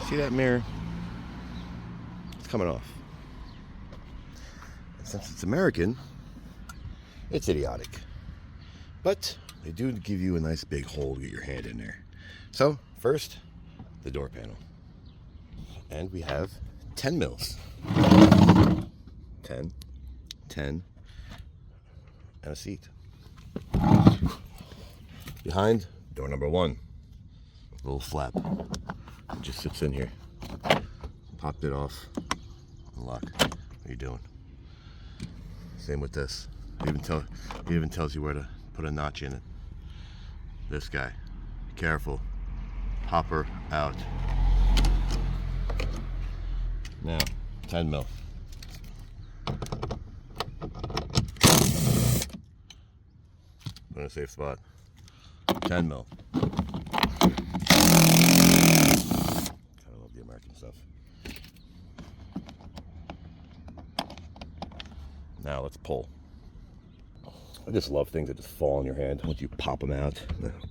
See that mirror? It's coming off. And since it's American, it's idiotic. But they do give you a nice big hole to get your hand in there. So, first, the door panel. And we have 10 mils. 10, 10, and a seat. Behind, door number 1. Little flap. It just sits in here. Popped it off. Unlock. What are you doing? Same with this. It even tells you where to put a notch in it. This guy. Careful. Hopper out. Now, 10 mil. Put in a safe spot. 10 mil. Kind of love the American stuff. Now let's pull. I just love things that just fall in your hand once you pop them out.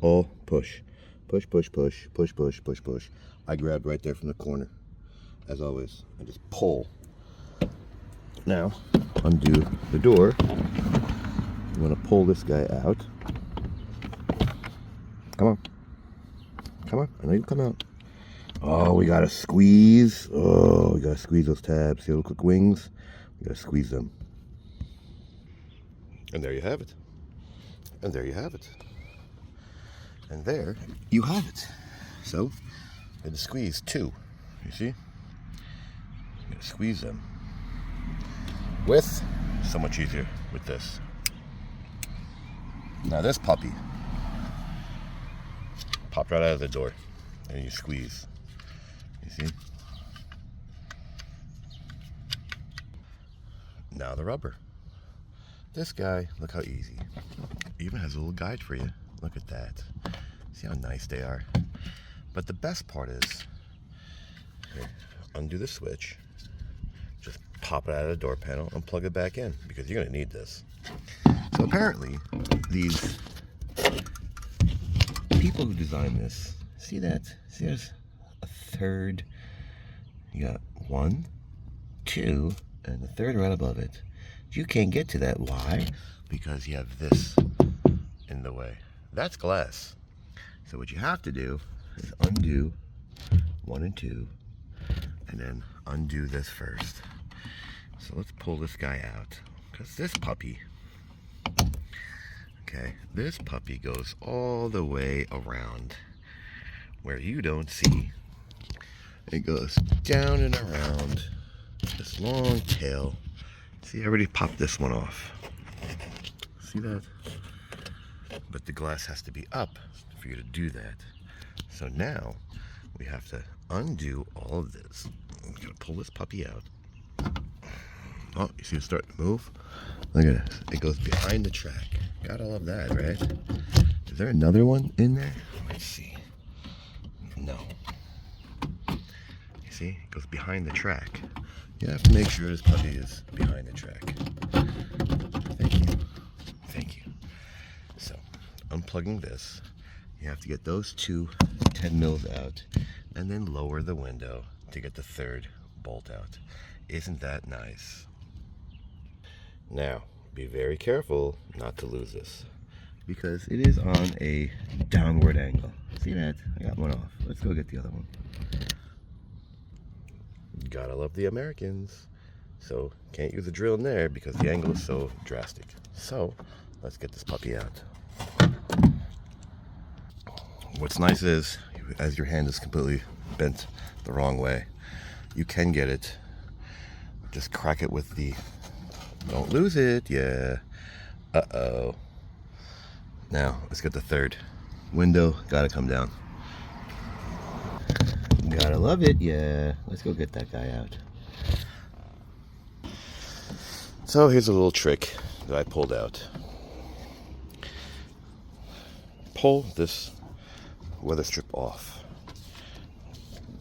Oh, push. Push, push, push, push, push, push, push. I grabbed right there from the corner, as always, and just pull. Now, undo the door. I'm gonna pull this guy out. Come on. Come on, I know you can come out. Oh, we gotta squeeze. Oh, we gotta squeeze those tabs. See those quick wings? We gotta squeeze them. And there you have it. And there you have it. And there you have it. So, I had to squeeze 2. You see? I'm gonna squeeze them. With, so much easier with this. Now this puppy popped right out of the door. And you squeeze. You see? Now the rubber. This guy, look how easy. Even has a little guide for you. Look at that. See how nice they are? But the best part is, here, undo the switch, just pop it out of the door panel and plug it back in, because you're gonna need this. So apparently, these people who designed this, see that? See, there's a third. You got 1, 2, and the third right above it. You can't get to that. Why? Because you have this in the way. That's glass. So what you have to do is undo 1 and 2, and then undo this first. So let's pull this guy out, because this puppy, okay, this puppy goes all the way around where you don't see. It goes down and around this long tail. See, I already popped this one off. See that? But the glass has to be up for you to do that. So now we have to undo all of this. I'm gonna pull this puppy out. Oh, you see it starting to move? Look at this. It goes behind the track. Gotta love that, right? Is there another one in there? Let's see. No. You see? It goes behind the track. You have to make sure this puppy is behind the track. Thank you. Thank you. So, unplugging this, you have to get those 2 10 mils out and then lower the window to get the third bolt out. Isn't that nice? Now, be very careful not to lose this, because it is on a downward angle. See that? I got one off. Let's go get the other one. Gotta love the Americans. So can't use a drill in there because the angle is so drastic. So let's get this puppy out. What's nice is, as your hand is completely bent the wrong way, you can get it. Just crack it with the, don't lose it, yeah. Uh-oh. Now let's get the third. Window gotta come down. Gotta love it, yeah. Let's go get that guy out. So here's a little trick that I pulled out. Pull this weather strip off.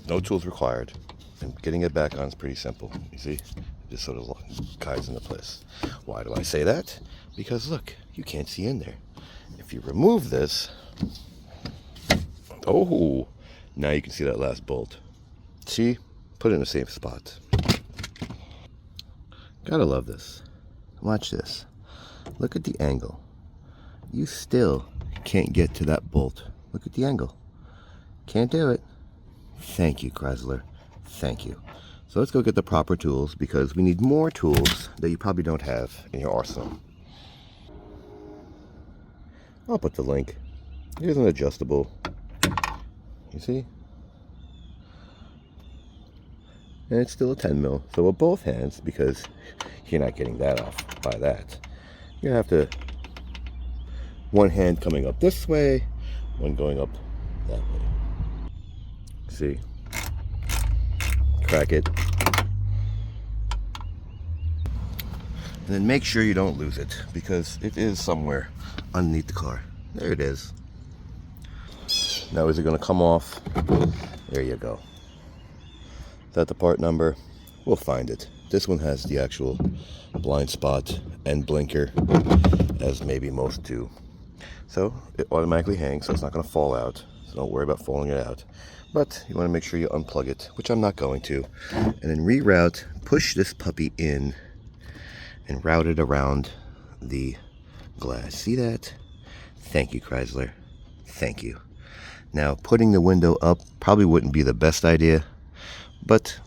No tools required. And getting it back on is pretty simple. You see? It just sort of guides into place. Why do I say that? Because look, you can't see in there. If you remove this, oh, now you can see that last bolt. See? Put it in the same spot. Gotta love this. Watch this. Look at the angle. You still can't get to that bolt. Look at the angle. Can't do it. Thank you, Chrysler. Thank you. So let's go get the proper tools, because we need more tools that you probably don't have in your arsenal. I'll put the link. Here's an adjustable. You see? And it's still a 10 mil. So with both hands, because you're not getting that off by that, you have to, one hand coming up this way, one going up that way. See? Crack it. And then make sure you don't lose it, because it is somewhere underneath the car. There it is. Now is it going to come off? There you go. Is that the part number? We'll find it. This one has the actual blind spot and blinker, as maybe most do. So it automatically hangs, so it's not going to fall out. So don't worry about falling it out. But you want to make sure you unplug it, which I'm not going to. And then reroute, push this puppy in, and route it around the glass. See that? Thank you, Chrysler. Thank you. Now, putting the window up probably wouldn't be the best idea, but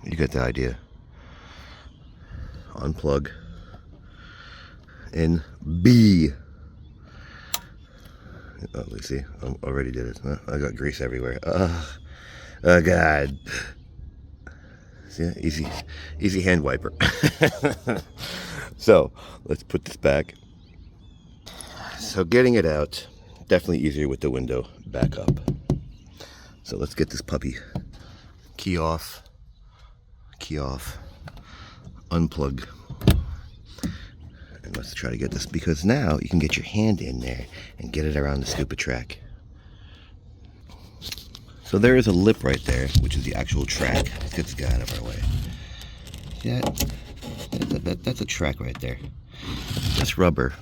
you get the idea. Unplug. And B. Oh, let's see. I already did it. I got grease everywhere. Oh, God. See, easy hand wiper. So let's put this back. So getting it out, definitely easier with the window back up. So let's get this puppy. Key off, unplug. And let's try to get this, because now you can get your hand in there and get it around the stupid track. So there is a lip right there, which is the actual track. Let's get this guy out of our way. See that? That's a track right there. This rubber,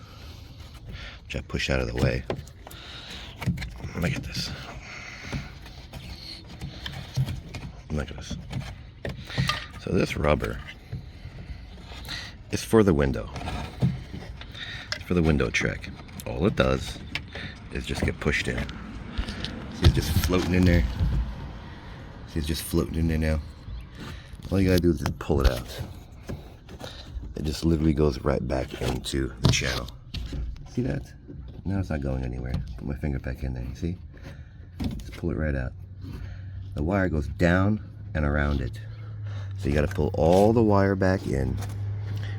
which I push out of the way. Look at this. Look at this. So this rubber is for the window. It's for the window track. All it does is just get pushed in. See, it's just floating in there. See, it's just floating in there now. All you gotta do is just pull it out. It just literally goes right back into the channel. See that? Now it's not going anywhere. Put my finger back in there, you see? Just pull it right out. The wire goes down and around it. So you gotta pull all the wire back in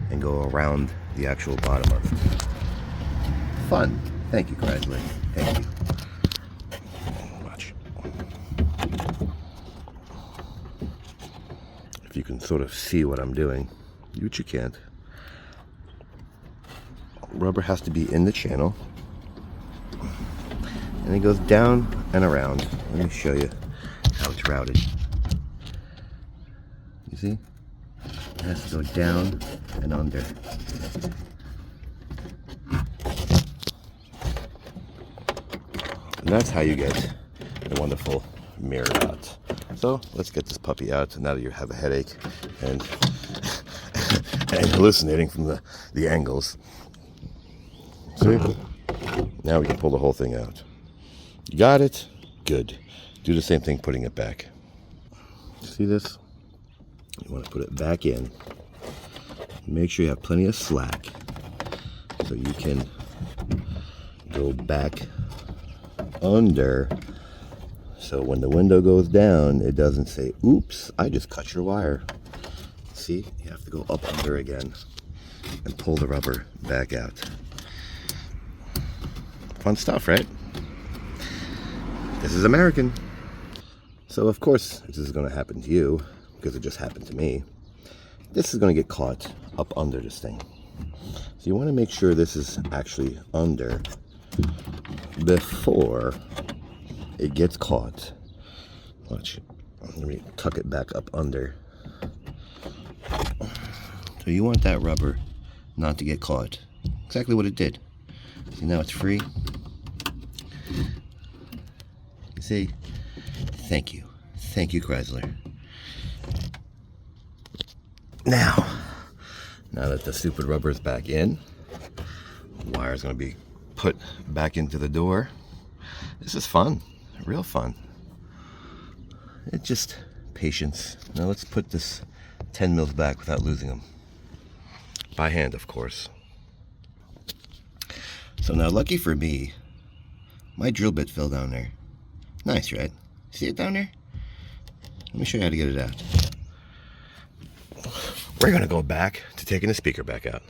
and go around the actual bottom of it. Fun. Thank you, Chrysler. Thank you. Watch. If you can sort of see what I'm doing, which you can't. Rubber has to be in the channel. And it goes down and around. Let me show you how it's routed. You see? It has to go down and under. And that's how you get the wonderful mirror out. So let's get this puppy out now that you have a headache and hallucinating from the angles. See? Now we can pull the whole thing out. You got it? Good. Do the same thing putting it back. See this? You want to put it back in. Make sure you have plenty of slack so you can go back under, so when the window goes down it doesn't say, oops, I just cut your wire. See, you have to go up under again and pull the rubber back out. Fun stuff, right? This is American. So of course this is going to happen to you, because it just happened to me. This is going to get caught up under this thing. So you want to make sure this is actually under before it gets caught. Watch. Let me tuck it back up under. So you want that rubber not to get caught. Exactly what it did. See, now it's free. You see? Thank you. Thank you, Chrysler. Now that the stupid rubber is back in, the wire is going to be put back into the door. This is fun, real fun. It's just patience. Now let's put this 10 mils back without losing them. By hand, of course. So now, lucky for me, my drill bit fell down there. Nice, right? See it down there? Let me show you how to get it out. We're gonna go back to taking the speaker back out.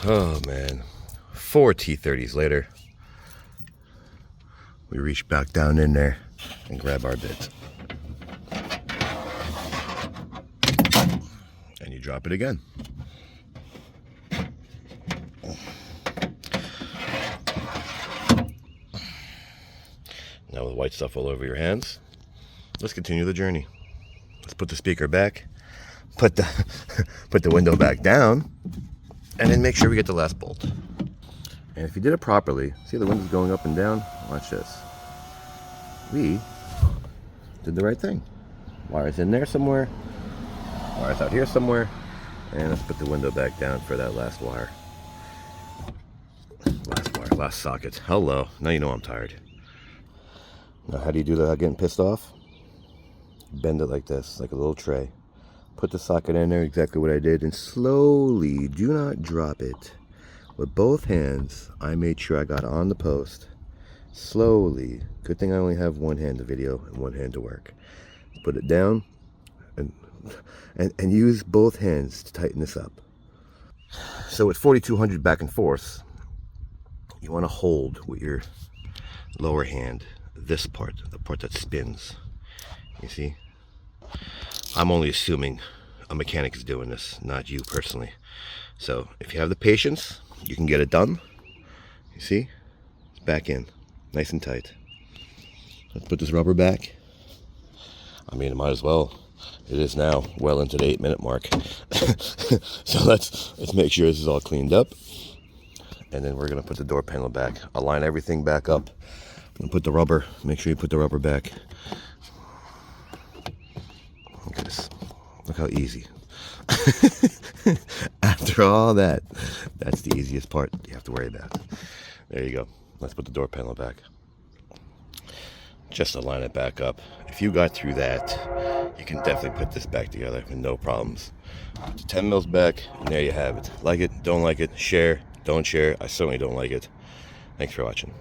Oh man, 4 T30s later, we reach back down in there and grab our bit. And you drop it again. Now with white stuff all over your hands, let's continue the journey. Let's put the speaker back, put the window back down, and then make sure we get the last bolt. And if you did it properly, see the window's going up and down? Watch this. We did the right thing. Wire's in there somewhere, wire's out here somewhere, and let's put the window back down for that last wire. Last socket. Hello. Now you know I'm tired. Now how do you do that without getting pissed off? Bend it like this, like a little tray. Put the socket in there, exactly what I did, and slowly, do not drop it. With both hands, I made sure I got on the post. Slowly. Good thing I only have one hand to video and one hand to work. Put it down and use both hands to tighten this up. So with 4200 back and forth, you want to hold with your lower hand this part, the part that spins. You see? I'm only assuming a mechanic is doing this, not you personally. So if you have the patience, you can get it done. You see? It's back in, nice and tight. Let's put this rubber back. I mean, it might as well. It is now well into the 8-minute mark. So let's make sure this is all cleaned up. And then we're gonna put the door panel back. Align everything back up. And put the rubber, make sure you put the rubber back. Look at this. Look how easy. After all that, that's the easiest part you have to worry about. There you go. Let's put the door panel back. Just align it back up. If you got through that, you can definitely put this back together with no problems. Put the 10 mils back, and there you have it. Like it, don't like it, share, don't share. I certainly don't like it. Thanks for watching.